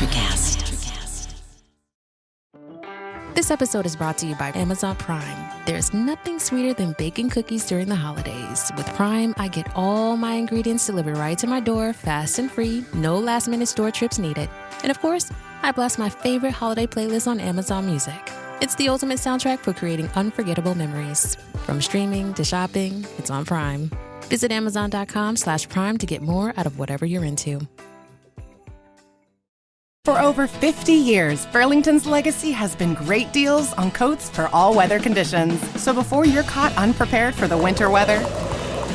Electricast. This episode is brought to you by Amazon Prime. There's nothing sweeter than baking cookies during the holidays. With Prime, I get all my ingredients delivered right to my door, fast and free, no last-minute store trips needed. And of course, I blast my favorite holiday playlist on Amazon Music. It's the ultimate soundtrack for creating unforgettable memories. From streaming to shopping, it's on Prime. Visit Amazon.com/Prime to get more out of whatever you're into. For over 50 years, Burlington's legacy has been great deals on coats for all weather conditions. So before you're caught unprepared for the winter weather,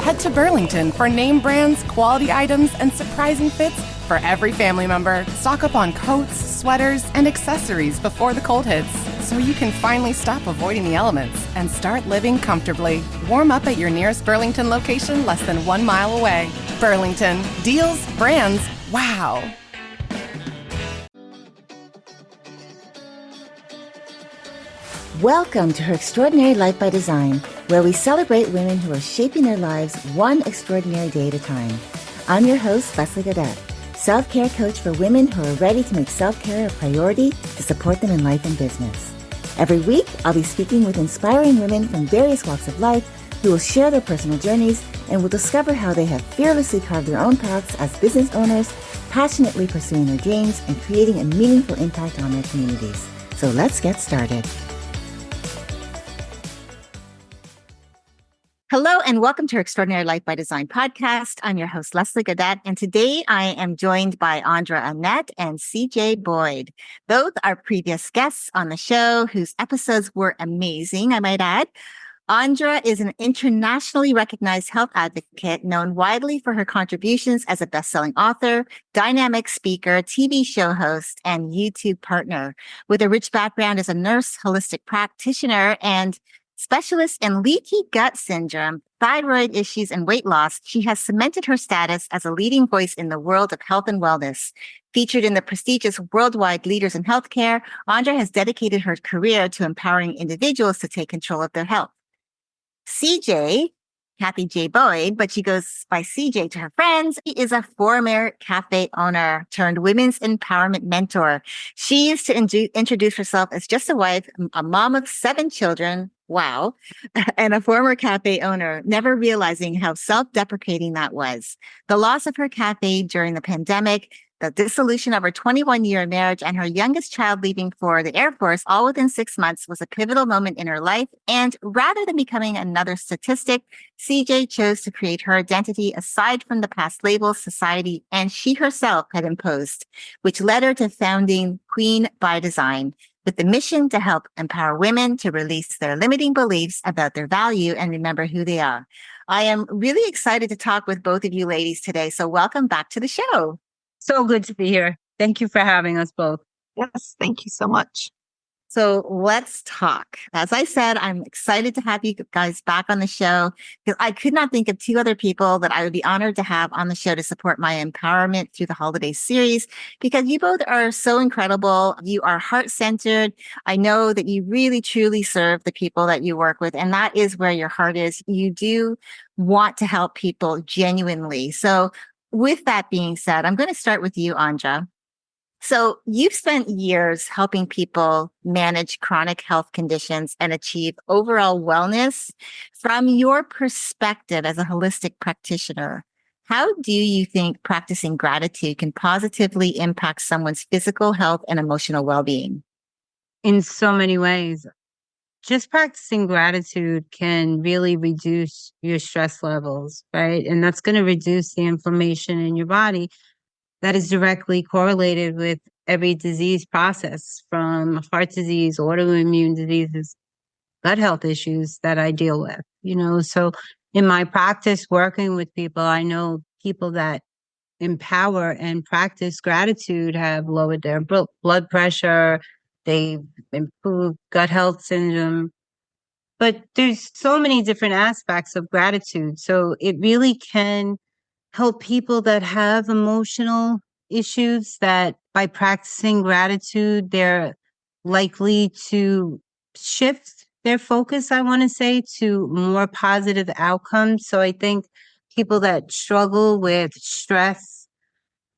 head to Burlington for name brands, quality items, and surprising fits for every family member. Stock up on coats, sweaters, and accessories before the cold hits, so you can finally stop avoiding the elements and start living comfortably. Warm up at your nearest Burlington location less than 1 mile away. Burlington. Deals, brands, wow. Welcome to Her Extraordinary Life by Design, where we celebrate women who are shaping their lives one extraordinary day at a time. I'm your host, Leslie Gaudet, self-care coach for women who are ready to make self-care a priority to support them in life and business. Every week, I'll be speaking with inspiring women from various walks of life who will share their personal journeys and will discover how they have fearlessly carved their own paths as business owners, passionately pursuing their dreams and creating a meaningful impact on their communities. So let's get started. Hello and welcome to Her Extraordinary Life by Design podcast. I'm your host, Leslie Gaudet, and today I am joined by Andra Annette and CJ Boyd. Both are previous guests on the show whose episodes were amazing, I might add. Andra is an internationally recognized health advocate known widely for her contributions as a best-selling author, dynamic speaker, TV show host, and YouTube partner. With a rich background as a nurse, holistic practitioner, and specialist in leaky gut syndrome, thyroid issues, and weight loss, she has cemented her status as a leading voice in the world of health and wellness. Featured in the prestigious Worldwide Leaders in Healthcare, Andra has dedicated her career to empowering individuals to take control of their health. CJ, Kathy J. Boyd, but she goes by CJ to her friends, is a former cafe owner turned women's empowerment mentor. She used to introduce herself as just a wife, a mom of 7 children, wow, and a former cafe owner, never realizing how self-deprecating that was. The loss of her cafe during the pandemic, the dissolution of her 21-year marriage, and her youngest child leaving for the Air Force all within 6 months was a pivotal moment in her life. And rather than becoming another statistic, CJ chose to create her identity aside from the past labels society and she herself had imposed, which led her to founding Queen by Design, with the mission to help empower women to release their limiting beliefs about their value and remember who they are. I am really excited to talk with both of you ladies today. So welcome back to the show. So good to be here. Thank you for having us both. Yes, thank you so much. So let's talk. As I said, I'm excited to have you guys back on the show because I could not think of 2 other people that I would be honored to have on the show to support my empowerment through the holiday series, because you both are so incredible. You are heart-centered. I know that you really, truly serve the people that you work with, and that is where your heart is. You do want to help people genuinely. So with that being said, I'm going to start with you, Andra. So you've spent years helping people manage chronic health conditions and achieve overall wellness. From your perspective as a holistic practitioner, how do you think practicing gratitude can positively impact someone's physical health and emotional well-being? In so many ways. Just practicing gratitude can really reduce your stress levels, right? And that's going to reduce the inflammation in your body that is directly correlated with every disease process, from heart disease, autoimmune diseases, gut health issues that I deal with, So in my practice working with people, I know people that empower and practice gratitude have lowered their blood pressure, they've improved gut health syndrome. But there's so many different aspects of gratitude. So it really can help people that have emotional issues, that by practicing gratitude, they're likely to shift their focus, I want to say, to more positive outcomes. So I think people that struggle with stress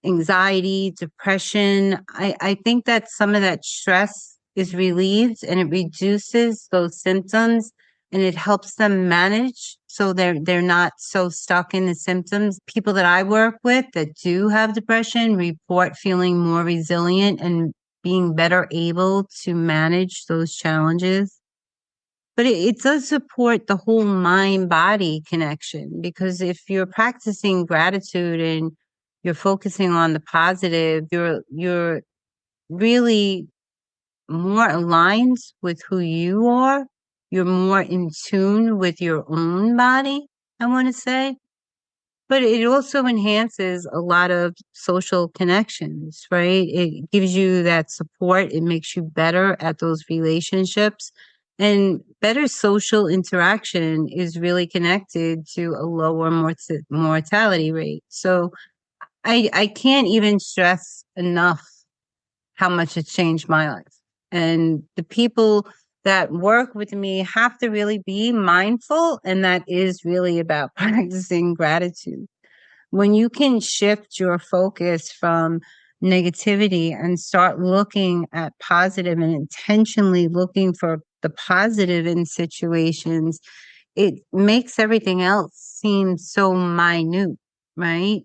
anxiety, depression. I think that some of that stress is relieved and it reduces those symptoms and it helps them manage so they're not so stuck in the symptoms. People that I work with that do have depression report feeling more resilient and being better able to manage those challenges. But it does support the whole mind-body connection, because if you're practicing gratitude and you're focusing on the positive, you're really more aligned with who you are. You're more in tune with your own body, I want to say. But it also enhances a lot of social connections, right? It gives you that support. It makes you better at those relationships. And better social interaction is really connected to a lower mortality rate. So I can't even stress enough how much it's changed my life. And the people that work with me have to really be mindful. And that is really about practicing gratitude. When you can shift your focus from negativity and start looking at positive and intentionally looking for the positive in situations, it makes everything else seem so minute, right?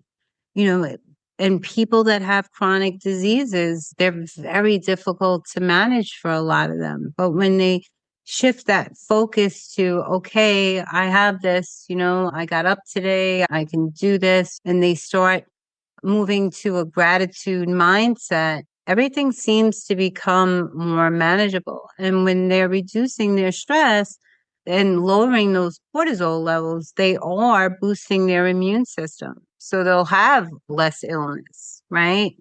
You know, and people that have chronic diseases, they're very difficult to manage for a lot of them. But when they shift that focus to, okay, I have this, I got up today, I can do this, and they start moving to a gratitude mindset, everything seems to become more manageable. And when they're reducing their stress and lowering those cortisol levels, they are boosting their immune system. So they'll have less illness, right?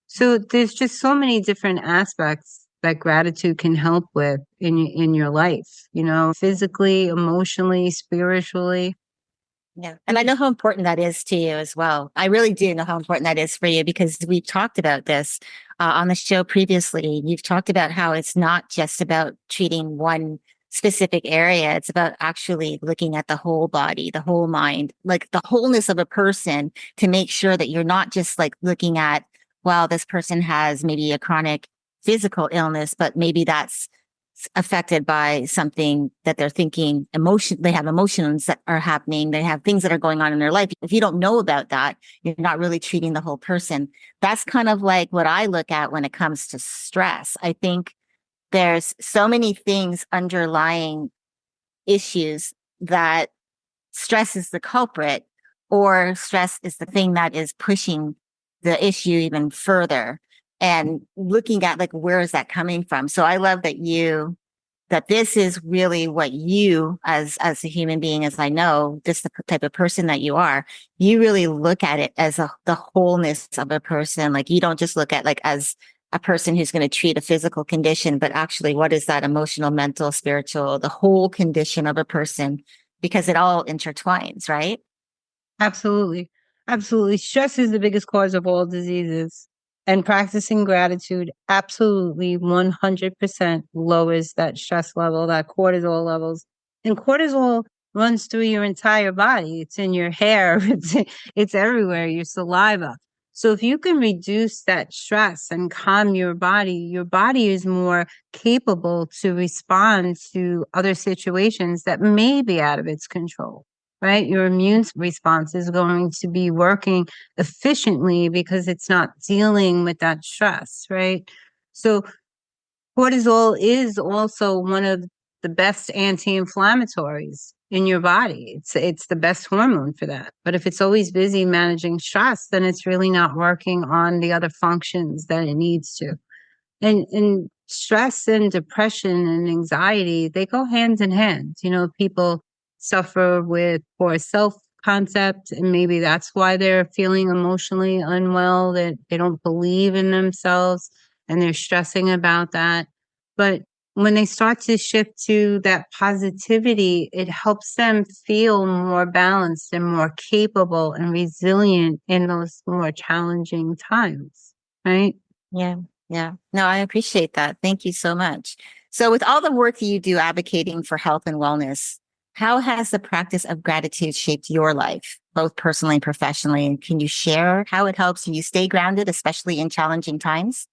So there's just so many different aspects that gratitude can help with in your life, physically, emotionally, spiritually. Yeah. And I know how important that is to you as well. I really do know how important that is for you, because we've talked about this on the show previously. You've talked about how it's not just about treating one specific area. It's about actually looking at the whole body, the whole mind, like the wholeness of a person, to make sure that you're not just like looking at, well, this person has maybe a chronic physical illness, but maybe that's affected by something that they're thinking, they have emotions that are happening. They have things that are going on in their life. If you don't know about that, you're not really treating the whole person. That's kind of like what I look at when it comes to stress. I think there's so many things underlying issues that stress is the culprit, or stress is the thing that is pushing the issue even further, and looking at like, where is that coming from? So I love that this is really what you, as a human being, as I know, just the type of person that you are, you really look at it as the wholeness of a person. Like, you don't just look at like as a person who's going to treat a physical condition, but actually what is that emotional, mental, spiritual, the whole condition of a person, because it all intertwines, right? Absolutely. Absolutely. Stress is the biggest cause of all diseases. And practicing gratitude absolutely 100% lowers that stress level, that cortisol levels. And cortisol runs through your entire body. It's in your hair. It's everywhere, your saliva. So if you can reduce that stress and calm your body is more capable to respond to other situations that may be out of its control. Right? Your immune response is going to be working efficiently because it's not dealing with that stress, right? So cortisol is also one of the best anti-inflammatories in your body. It's the best hormone for that. But if it's always busy managing stress, then it's really not working on the other functions that it needs to. And stress and depression and anxiety, they go hand in hand. People suffer with poor self-concept, and maybe that's why they're feeling emotionally unwell, that they don't believe in themselves and they're stressing about that. But when they start to shift to that positivity, it helps them feel more balanced and more capable and resilient in those more challenging times, right? Yeah. Yeah. No, I appreciate that. Thank you so much. So with all the work that you do advocating for health and wellness, How has the practice of gratitude shaped your life, both personally and professionally? And can you share how it helps you stay grounded, especially in challenging times?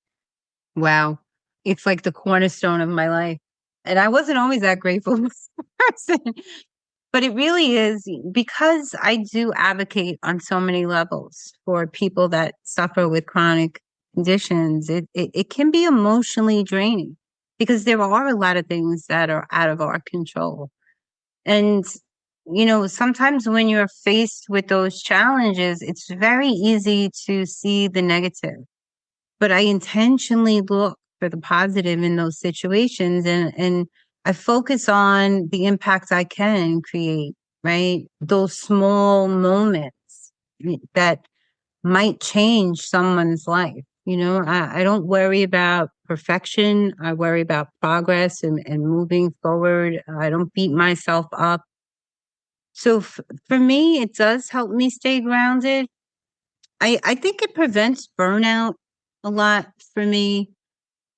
Wow. It's like the cornerstone of my life. And I wasn't always that grateful person, but it really is because I do advocate on so many levels for people that suffer with chronic conditions. It can be emotionally draining because there are a lot of things that are out of our control. And, sometimes when you're faced with those challenges, it's very easy to see the negative. But I intentionally look for the positive in those situations, and I focus on the impact I can create, right? Those small moments that might change someone's life. I don't worry about perfection. I worry about progress and moving forward. I don't beat myself up. So for me, it does help me stay grounded. I think it prevents burnout a lot for me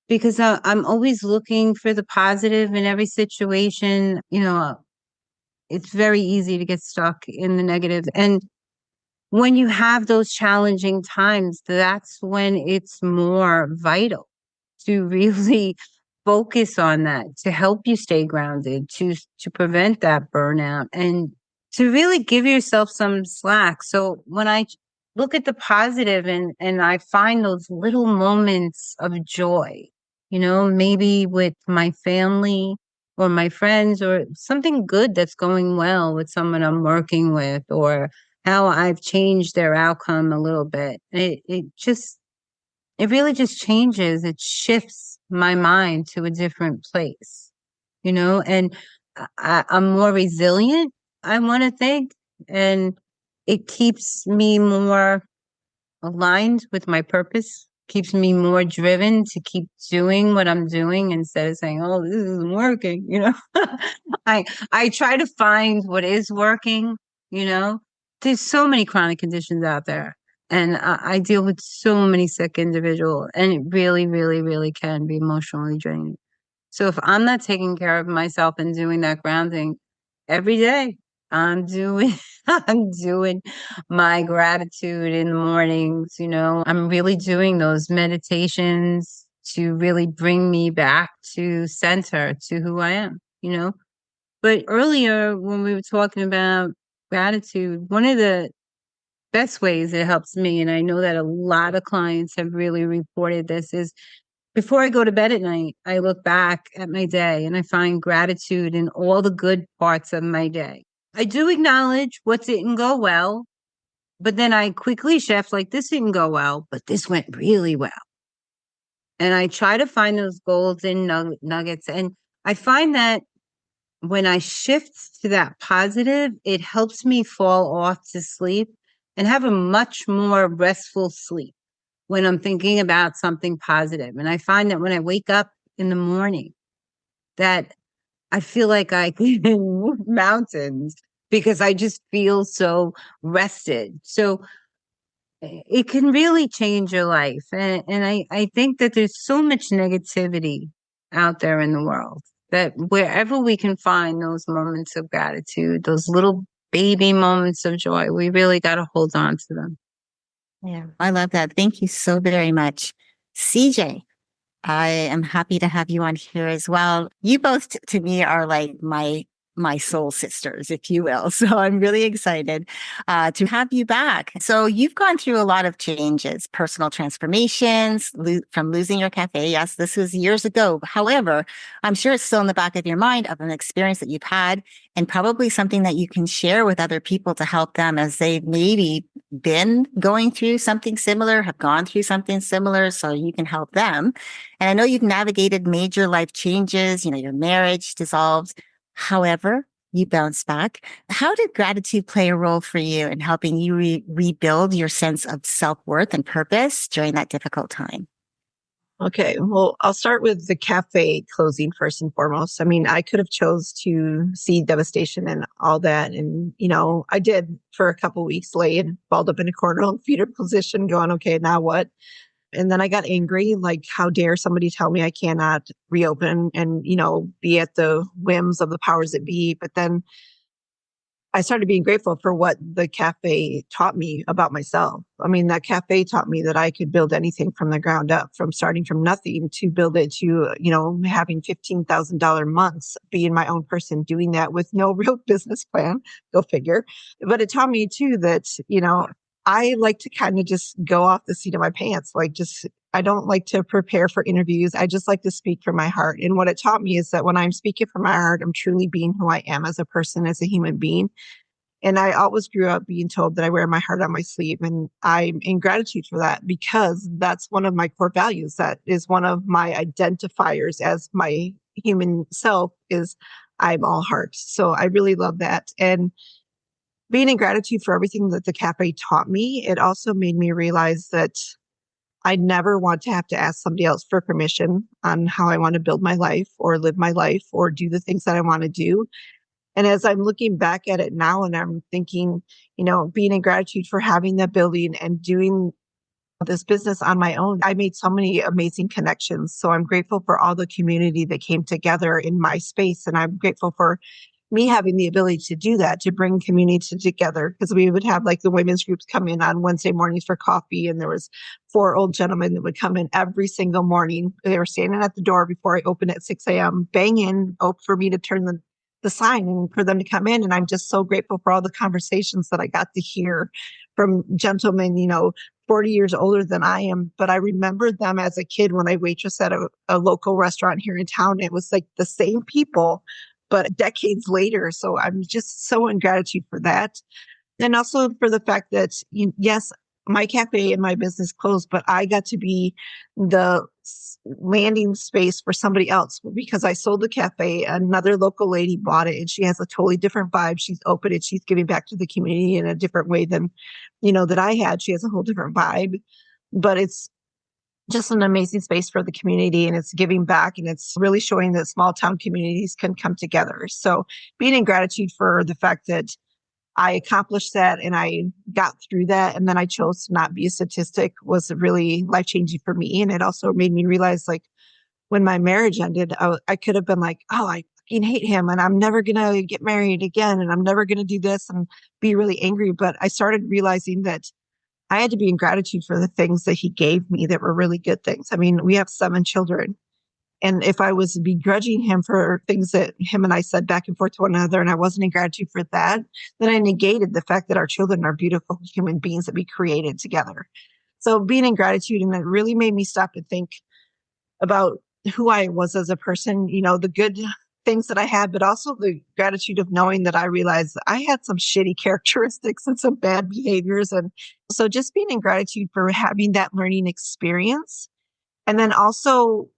because I'm always looking for the positive in every situation. It's very easy to get stuck in the negative. And when you have those challenging times, that's when it's more vital to really focus on that, to help you stay grounded, to prevent that burnout and to really give yourself some slack. So when I look at the positive and I find those little moments of joy, maybe with my family or my friends or something good that's going well with someone I'm working with, or how I've changed their outcome a little bit. It really just changes. It shifts my mind to a different place, and I'm more resilient, I want to think, and it keeps me more aligned with my purpose, keeps me more driven to keep doing what I'm doing instead of saying, "Oh, this isn't working." I try to find what is working. There's so many chronic conditions out there, and I deal with so many sick individuals, and it really, really, really can be emotionally draining. So if I'm not taking care of myself and doing that grounding every day, I'm doing I'm doing my gratitude in the mornings, I'm really doing those meditations to really bring me back to center, to who I am. But earlier when we were talking about gratitude, one of the best ways it helps me, and I know that a lot of clients have really reported this, is before I go to bed at night, I look back at my day and I find gratitude in all the good parts of my day. I do acknowledge what didn't go well, but then I quickly shift, like, this didn't go well, but this went really well. And I try to find those golden nuggets. And I find that when I shift to that positive, it helps me fall off to sleep and have a much more restful sleep when I'm thinking about something positive. And I find that when I wake up in the morning, that I feel like I can move mountains because I just feel so rested. So it can really change your life. And I think that there's so much negativity out there in the world that wherever we can find those moments of gratitude, those little baby moments of joy, we really got to hold on to them. Yeah, I love that. Thank you so very much. CJ, I am happy to have you on here as well. You both to me are like my soul sisters, if you will. So I'm really excited to have you back. So you've gone through a lot of changes, personal transformations from losing your cafe. Yes, this was years ago. However, I'm sure it's still in the back of your mind of an experience that you've had and probably something that you can share with other people to help them as they've maybe been going through something similar, have gone through something similar, so you can help them. And I know you've navigated major life changes, your marriage dissolved. However, you bounced back. How did gratitude play a role for you in helping you rebuild your sense of self-worth and purpose during that difficult time? Okay, well, I'll start with the cafe closing first and foremost. I mean, I could have chose to see devastation and all that. And, I did for a couple of weeks, lay and balled up in a corner in fetal position going, okay, now what? And then I got angry, like, how dare somebody tell me I cannot reopen and, be at the whims of the powers that be. But then I started being grateful for what the cafe taught me about myself. I mean, that cafe taught me that I could build anything from the ground up, from starting from nothing to build it to, having $15,000 months, being my own person, doing that with no real business plan, go figure. But it taught me too that, I like to kind of just go off the seat of my pants, I don't like to prepare for interviews. I just like to speak from my heart. And what it taught me is that when I'm speaking from my heart, I'm truly being who I am as a person, as a human being. And I always grew up being told that I wear my heart on my sleeve. And I'm in gratitude for that because that's one of my core values. That is one of my identifiers as my human self is I'm all heart. So I really love that. And being in gratitude for everything that the cafe taught me, it also made me realize that I never want to have to ask somebody else for permission on how I want to build my life or live my life or do the things that I want to do. And as I'm looking back at it now and I'm thinking, being in gratitude for having that building and doing this business on my own, I made so many amazing connections. So I'm grateful for all the community that came together in my space. And I'm grateful for me having the ability to do that, to bring community together, because we would have like the women's groups come in on Wednesday mornings for coffee. And there was 4 old gentlemen that would come in every single morning. They were standing at the door before I opened at 6 a.m., banging for me to turn the sign and for them to come in. And I'm just so grateful for all the conversations that I got to hear from gentlemen, 40 years older than I am. But I remembered them as a kid when I waitressed at a local restaurant here in town. It was like the same people, but decades later. So I'm just so in gratitude for that. And also for the fact that, yes, my cafe and my business closed, but I got to be the landing space for somebody else because I sold the cafe. Another local lady bought it and she has a totally different vibe. She's open and she's giving back to the community in a different way than, that I had. She has a whole different vibe, but it's just an amazing space for the community and it's giving back and it's really showing that small town communities can come together. So being in gratitude for the fact that I accomplished that and I got through that. And then I chose to not be a statistic was really life-changing for me. And it also made me realize when my marriage ended, I could have been like, oh, I fucking hate him and I'm never going to get married again. And I'm never going to do this and be really angry. But I started realizing that I had to be in gratitude for the things that he gave me that were really good things. I mean, we have 7 children. And if I was begrudging him for things that him and I said back and forth to one another, and I wasn't in gratitude for that, then I negated the fact that our children are beautiful human beings that we created together. So being in gratitude, and it really made me stop and think about who I was as a person, the good things that I had, but also the gratitude of knowing that I realized I had some shitty characteristics and some bad behaviors. And so just being in gratitude for having that learning experience. And then also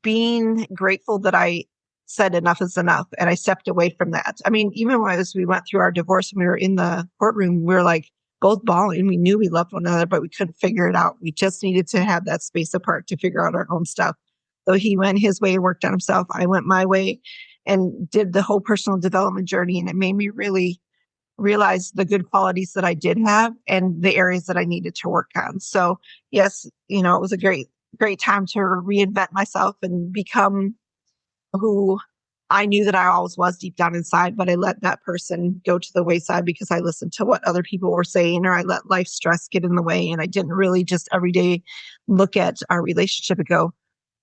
being grateful that I said enough is enough and I stepped away from that. I mean, even as we went through our divorce and we were in the courtroom, we were both bawling. We knew we loved one another, but we couldn't figure it out. We just needed to have that space apart to figure out our own stuff. So he went his way, worked on himself. I went my way and did the whole personal development journey. And it made me really realize the good qualities that I did have and the areas that I needed to work on. So yes, it was a great time to reinvent myself and become who I knew that I always was deep down inside, but I let that person go to the wayside because I listened to what other people were saying, or I let life stress get in the way. And I didn't really just every day look at our relationship and go,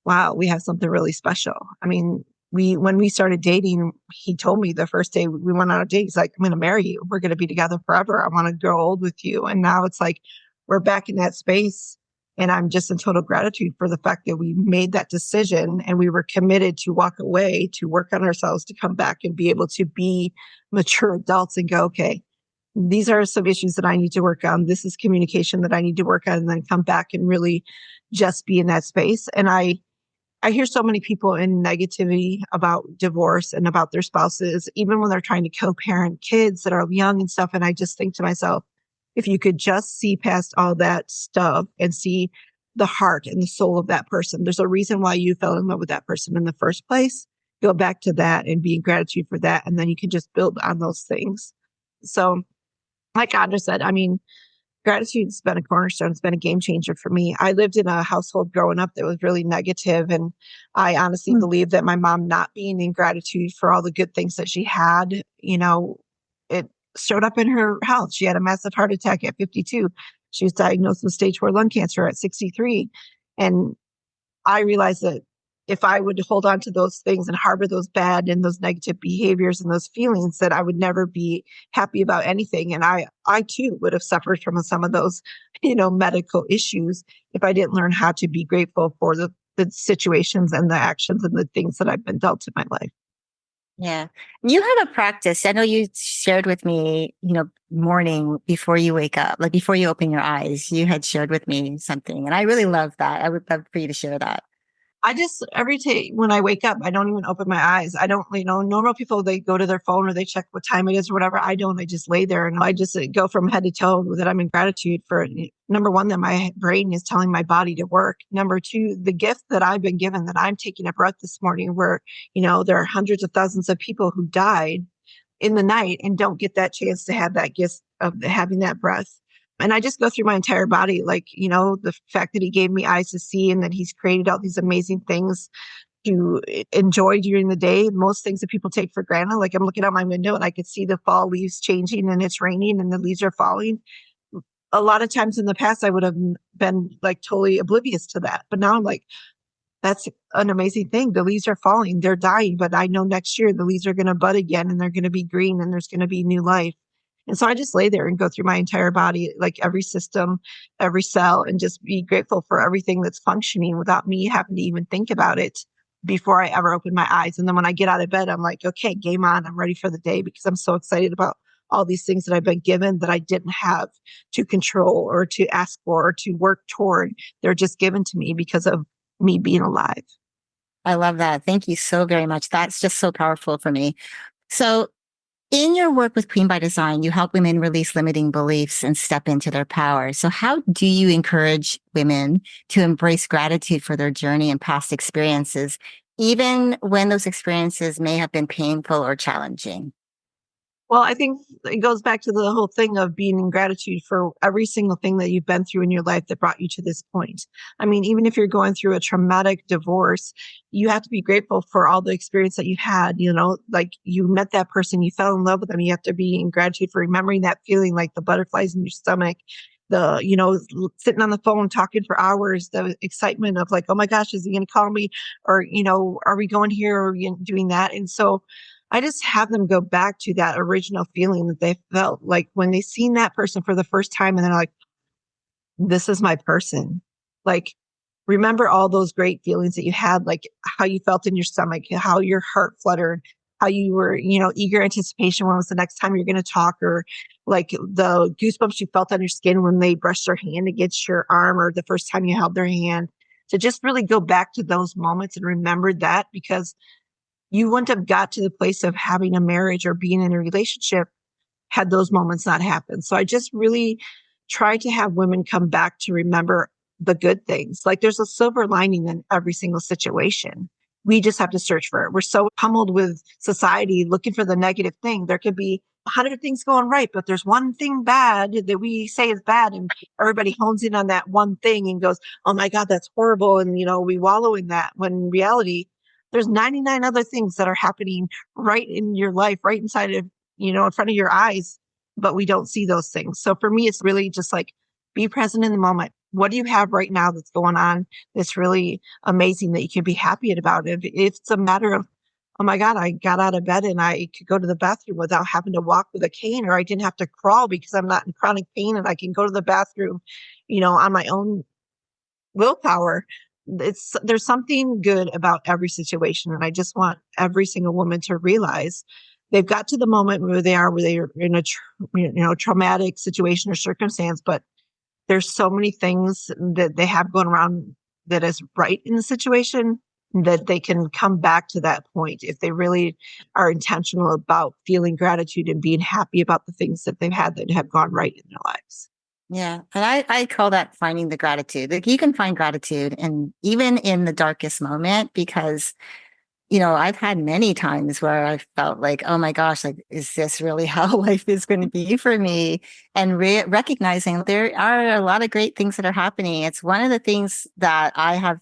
wow, we have something really special. I mean, when we started dating, he told me the first day we went on a date, he's like, I'm going to marry you. We're going to be together forever. I want to grow old with you. And now it's like, we're back in that space. And I'm just in total gratitude for the fact that we made that decision and we were committed to walk away, to work on ourselves, to come back and be able to be mature adults and go, okay, these are some issues that I need to work on. This is communication that I need to work on, and then come back and really just be in that space. And I hear so many people in negativity about divorce and about their spouses, even when they're trying to co-parent kids that are young and stuff. And I just think to myself, if you could just see past all that stuff and see the heart and the soul of that person, there's a reason why you fell in love with that person in the first place. Go back to that and be in gratitude for that. And then you can just build on those things. So like Andra said, I mean, gratitude's been a cornerstone. It's been a game changer for me. I lived in a household growing up that was really negative, and I honestly believe that my mom not being in gratitude for all the good things that she had, it showed up in her health. She had a massive heart attack at 52. She was diagnosed with stage 4 lung cancer at 63. And I realized that if I would hold on to those things and harbor those bad and those negative behaviors and those feelings, that I would never be happy about anything. And I too would have suffered from some of those, medical issues if I didn't learn how to be grateful for the situations and the actions and the things that I've been dealt in my life. Yeah. You have a practice. I know you shared with me, morning before you wake up, like before you open your eyes, you had shared with me something. And I really love that. I would love for you to share that. I just, every day when I wake up, I don't even open my eyes. I don't, normal people, they go to their phone or they check what time it is or whatever. I don't. I just lay there and I just go from head to toe that I'm in gratitude for, number one, that my brain is telling my body to work. Number two, the gift that I've been given, that I'm taking a breath this morning where, there are hundreds of thousands of people who died in the night and don't get that chance to have that gift of having that breath. And I just go through my entire body, like, the fact that he gave me eyes to see and that he's created all these amazing things to enjoy during the day. Most things that people take for granted, like I'm looking out my window and I could see the fall leaves changing and it's raining and the leaves are falling. A lot of times in the past, I would have been like totally oblivious to that. But now I'm like, that's an amazing thing. The leaves are falling, they're dying, but I know next year the leaves are going to bud again and they're going to be green and there's going to be new life. And so I just lay there and go through my entire body, like every system, every cell, and just be grateful for everything that's functioning without me having to even think about it before I ever open my eyes. And then when I get out of bed, I'm like, okay, game on. I'm ready for the day because I'm so excited about all these things that I've been given that I didn't have to control or to ask for or to work toward. They're just given to me because of me being alive. I love that. Thank you so very much. That's just so powerful for me. So, in your work with Queen by Design, you help women release limiting beliefs and step into their power. So how do you encourage women to embrace gratitude for their journey and past experiences, even when those experiences may have been painful or challenging? Well, I think it goes back to the whole thing of being in gratitude for every single thing that you've been through in your life that brought you to this point. I mean, even if you're going through a traumatic divorce, you have to be grateful for all the experience that you had, like you met that person, you fell in love with them. You have to be in gratitude for remembering that feeling, like the butterflies in your stomach, sitting on the phone talking for hours, the excitement of like, oh my gosh, is he going to call me? Or, are we going here or doing that? And so I just have them go back to that original feeling that they felt like when they seen that person for the first time and they're like, this is my person. Like, remember all those great feelings that you had, like how you felt in your stomach, how your heart fluttered, how you were, eager anticipation when was the next time you're going to talk, or like the goosebumps you felt on your skin when they brushed their hand against your arm or the first time you held their hand. To just really go back to those moments and remember that, because you wouldn't have got to the place of having a marriage or being in a relationship had those moments not happened. So I just really try to have women come back to remember the good things. Like there's a silver lining in every single situation. We just have to search for it. We're so pummeled with society looking for the negative thing. There could be 100 things going right, but there's one thing bad that we say is bad. And everybody hones in on that one thing and goes, oh my God, that's horrible. And, we wallow in that, when in reality, there's 99 other things that are happening right in your life, right inside of, in front of your eyes, but we don't see those things. So for me, it's really just like, be present in the moment. What do you have right now that's going on that's really amazing that you can be happy about it? If it's a matter of, oh my God, I got out of bed and I could go to the bathroom without having to walk with a cane, or I didn't have to crawl because I'm not in chronic pain and I can go to the bathroom, on my own willpower. There's something good about every situation. And I just want every single woman to realize they've got to the moment where they are in a traumatic situation or circumstance, but there's so many things that they have going around that is right in the situation that they can come back to that point if they really are intentional about feeling gratitude and being happy about the things that they've had that have gone right in their lives. Yeah. And I call that finding the gratitude. Like you can find gratitude and even in the darkest moment, because, I've had many times where I felt like, oh my gosh, like, is this really how life is going to be for me? And recognizing there are a lot of great things that are happening. It's one of the things that I have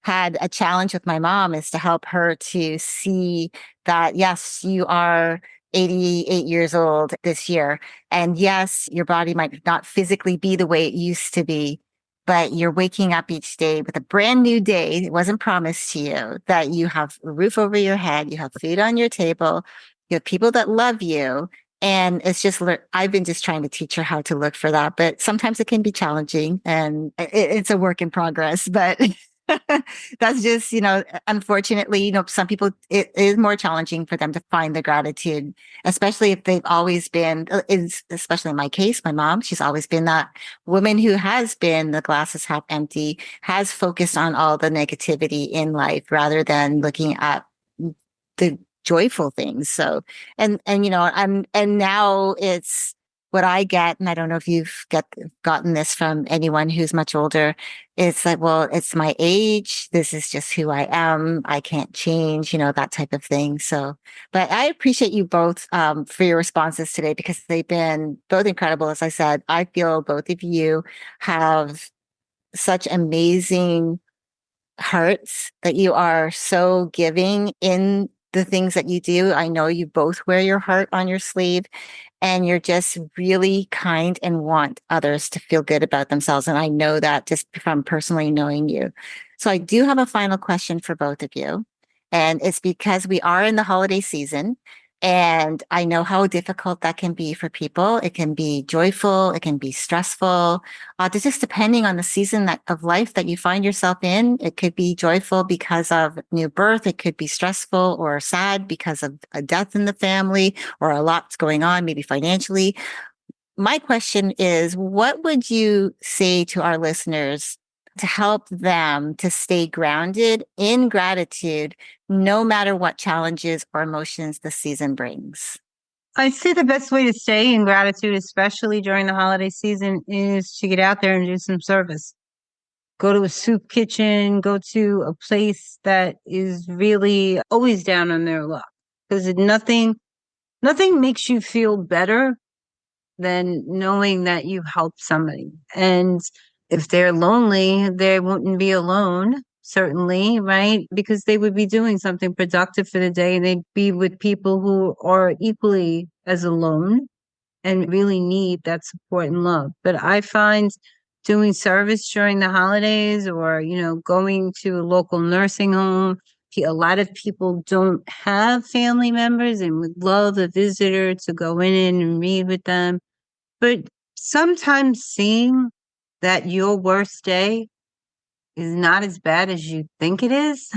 had a challenge with my mom, is to help her to see that, yes, you are 88 years old this year. And yes, your body might not physically be the way it used to be, but you're waking up each day with a brand new day. It wasn't promised to you that you have a roof over your head, you have food on your table, you have people that love you. And it's just, I've been just trying to teach her how to look for that, but sometimes it can be challenging and it's a work in progress, but that's just, unfortunately, some people, it is more challenging for them to find the gratitude, especially if they've always been, especially in my case, my mom, she's always been that woman who has been the glass is half empty, has focused on all the negativity in life rather than looking at the joyful things. So, and now it's what I get, and I don't know if you've gotten this from anyone who's much older. It's like, well, it's my age. This is just who I am. I can't change, that type of thing. So, but I appreciate you both for your responses today because they've been both incredible. As I said, I feel both of you have such amazing hearts that you are so giving in the things that you do. I know you both wear your heart on your sleeve and you're just really kind and want others to feel good about themselves. And I know that just from personally knowing you. So I do have a final question for both of you. And it's because we are in the holiday season. And I know how difficult that can be for people. It can be joyful. It can be stressful. Just depending on the season of life that you find yourself in. It could be joyful because of new birth. It could be stressful or sad because of a death in the family or a lot's going on, maybe financially. My question is, what would you say to our listeners to help them to stay grounded in gratitude, no matter what challenges or emotions the season brings? I see the best way to stay in gratitude, especially during the holiday season, is to get out there and do some service. Go to a soup kitchen, go to a place that is really always down on their luck. Because nothing makes you feel better than knowing that you helped somebody. And if they're lonely, they wouldn't be alone, certainly, right? Because they would be doing something productive for the day and they'd be with people who are equally as alone and really need that support and love. But I find doing service during the holidays or, going to a local nursing home, a lot of people don't have family members and would love a visitor to go in and read with them. But sometimes seeing that your worst day is not as bad as you think it is,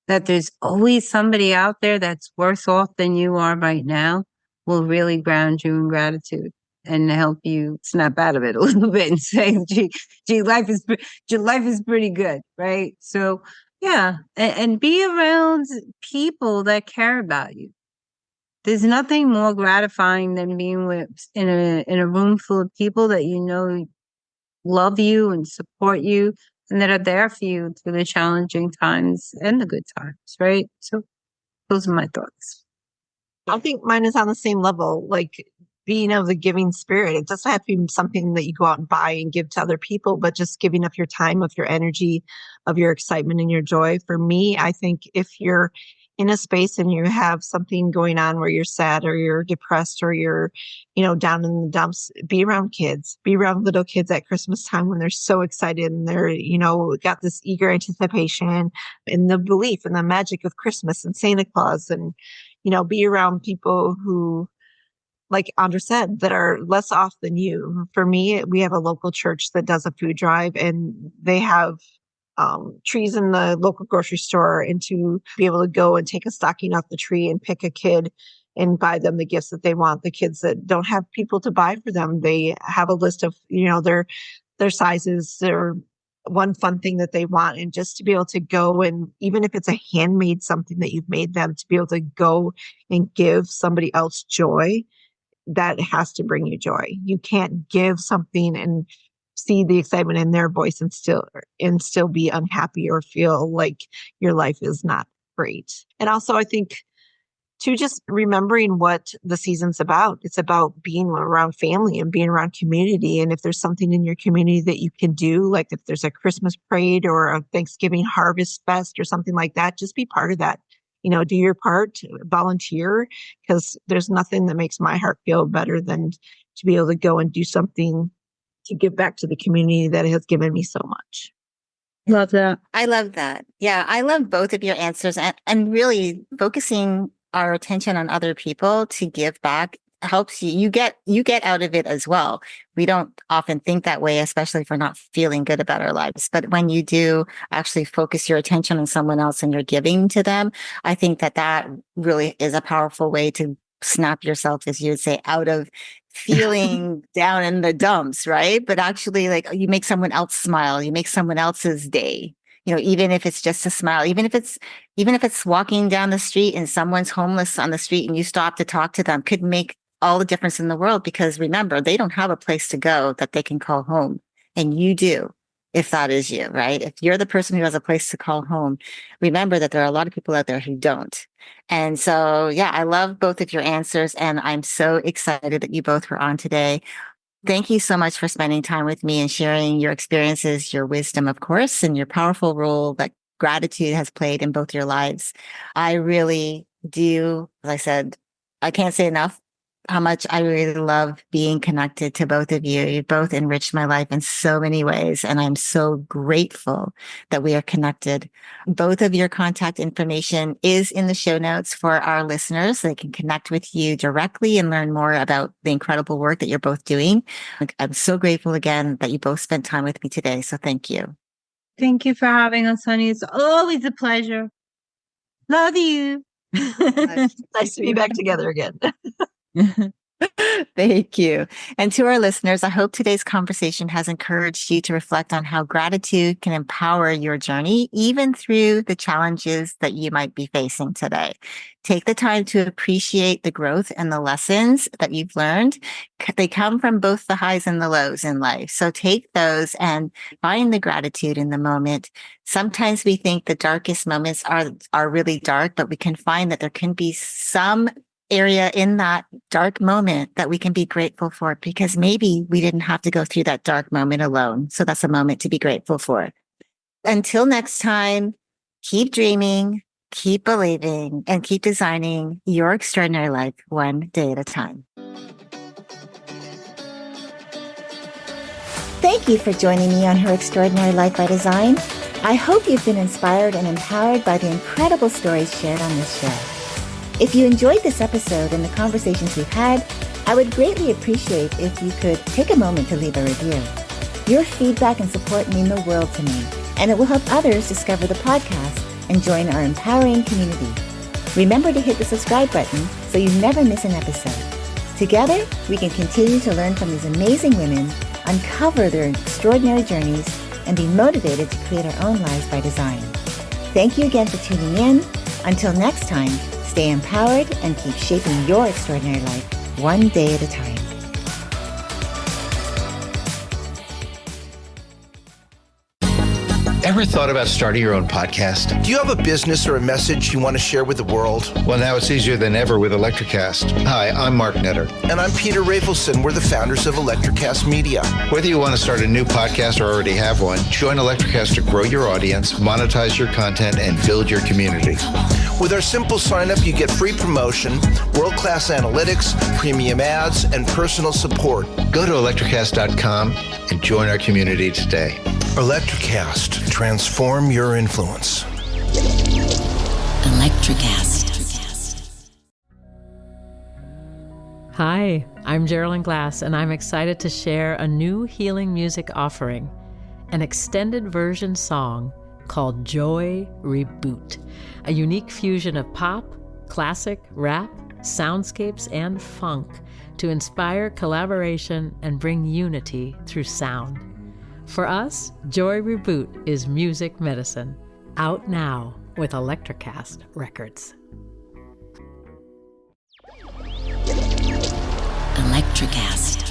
that there's always somebody out there that's worse off than you are right now, will really ground you in gratitude and help you snap out of it a little bit and say, gee, life is pretty good, right? So yeah, and be around people that care about you. There's nothing more gratifying than being in a room full of people that love you and support you and that are there for you through the challenging times and the good times, right? So those are my thoughts. I think mine is on the same level, like being of the giving spirit. It doesn't have to be something that you go out and buy and give to other people, but just giving of your time, of your energy, of your excitement and your joy. For me, I think if you're in a space and you have something going on where you're sad or you're depressed or you're, down in the dumps, be around kids, be around little kids at Christmas time when they're so excited and they're, got this eager anticipation and the belief and the magic of Christmas and Santa Claus and, be around people who, like Andra said, that are less off than you. For me, we have a local church that does a food drive and they have trees in the local grocery store and to be able to go and take a stocking off the tree and pick a kid and buy them the gifts that they want. The kids that don't have people to buy for them, they have a list of, their sizes, their one fun thing that they want. And just to be able to go and even if it's a handmade something that you've made them, to be able to go and give somebody else joy, that has to bring you joy. You can't give something and see the excitement in their voice and still be unhappy or feel like your life is not great. And also I think to just remembering what the season's about. It's about being around family and being around community. And if there's something in your community that you can do, like if there's a Christmas parade or a Thanksgiving harvest fest or something like that, just be part of that do your part, volunteer, because there's nothing that makes my heart feel better than to be able to go and do something to give back to the community that has given me so much. Love that. I love that. Yeah, I love both of your answers, and really focusing our attention on other people to give back helps you get out of it as well. We don't often think that way, especially if we're not feeling good about our lives. But when you do actually focus your attention on someone else and you're giving to them, I think that really is a powerful way to snap yourself, as you would say, out of feeling down in the dumps, right? But actually, like, you make someone else smile, you make someone else's day. Even if it's just a smile, even if it's walking down the street and someone's homeless on the street and you stop to talk to them, could make all the difference in the world, because remember, they don't have a place to go that they can call home, and you do. If that is you, right? If you're the person who has a place to call home, remember that there are a lot of people out there who don't. And so, yeah, I love both of your answers, and I'm so excited that you both were on today. Thank you so much for spending time with me and sharing your experiences, your wisdom, of course, and your powerful role that gratitude has played in both your lives. I really do, as I said, I can't say enough how much I really love being connected to both of you. You both enriched my life in so many ways, and I'm so grateful that we are connected. Both of your contact information is in the show notes for our listeners, so they can connect with you directly and learn more about the incredible work that you're both doing. I'm so grateful again that you both spent time with me today. So thank you. Thank you for having us, honey. It's always a pleasure. Love you. Nice to be back together again. Thank you. And to our listeners, I hope today's conversation has encouraged you to reflect on how gratitude can empower your journey, even through the challenges that you might be facing today. Take the time to appreciate the growth and the lessons that you've learned. They come from both the highs and the lows in life. So take those and find the gratitude in the moment. Sometimes we think the darkest moments are really dark, but we can find that there can be some area in that dark moment that we can be grateful for, because maybe we didn't have to go through that dark moment alone. So that's a moment to be grateful for. Until next time, keep dreaming, keep believing, and keep designing your extraordinary life one day at a time. Thank you for joining me on Her Extraordinary Life by Design. I hope you've been inspired and empowered by the incredible stories shared on this show. If you enjoyed this episode and the conversations we've had, I would greatly appreciate if you could take a moment to leave a review. Your feedback and support mean the world to me, and it will help others discover the podcast and join our empowering community. Remember to hit the subscribe button so you never miss an episode. Together, we can continue to learn from these amazing women, uncover their extraordinary journeys, and be motivated to create our own lives by design. Thank you again for tuning in. Until next time, stay empowered and keep shaping your extraordinary life one day at a time. Ever thought about starting your own podcast? Do you have a business or a message you want to share with the world? Well, now it's easier than ever with Electricast. Hi, I'm Mark Netter. And I'm Peter Rafelson. We're the founders of Electricast Media. Whether you want to start a new podcast or already have one, join Electricast to grow your audience, monetize your content, and build your community. With our simple sign-up, you get free promotion, world-class analytics, premium ads, and personal support. Go to electricast.com and join our community today. Electricast. Transform your influence. Electricast. Hi, I'm Geraldine Glass, and I'm excited to share a new healing music offering, an extended version song called Joy Reboot, a unique fusion of pop, classic, rap, soundscapes, and funk to inspire collaboration and bring unity through sound. For us, Joy Reboot is music medicine, out now with Electricast Records. Electricast.